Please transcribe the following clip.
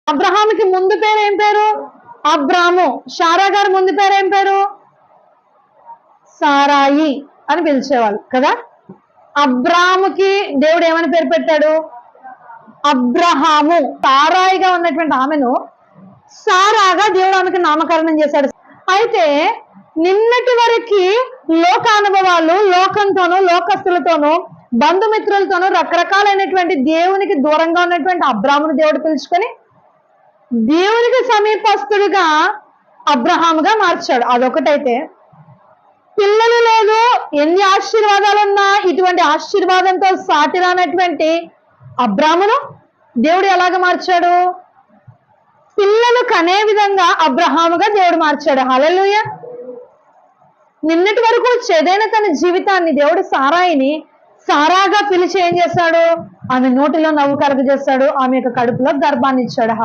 అబ్రహాముకి ముందు పేరు ఏం పేరు? అబ్రాము. శారా గారు ముందు పేరు ఏం పేరు? సారాయి అని పిలిచేవాళ్ళు కదా. అబ్రాముకి దేవుడు ఏమని పేరు పెట్టాడు? అబ్రహాము. సారాయిగా ఉన్నటువంటి ఆమెను సారాగా దేవుడు ఆమెకు నామకరణం చేశాడు. అయితే నిన్నటి వరకు లోకానుభవాలు, లోకంతోనూ లోకస్తులతోనూ బంధుమిత్రులతోనూ రకరకాలైనటువంటి దేవునికి దూరంగా ఉన్నటువంటి అబ్రామును దేవుడు పిలుచుకొని దేవునికి సమీపస్తుడిగా అబ్రహాముగా మార్చాడు. అదొకటైతే పిల్లలు లేదు, ఎన్ని ఆశీర్వాదాలున్నా ఇటువంటి ఆశీర్వాదంతో సాటి రానటువంటి అబ్రామును దేవుడు ఎలాగ మార్చాడు? పిల్లలు కనే విధంగా అబ్రహాముగా దేవుడు మార్చాడు. హల్లెలూయా. నిన్నటి వరకు చెదైన తన జీవితాన్ని దేవుడు సారాయిని సారాగా పిలిచి ఏం చేశాడు? ఆమె నోటిలో నవ్వు కలుగజేశాడు, ఆమె యొక్క కడుపులో గర్భాన్ని ఇచ్చాడు.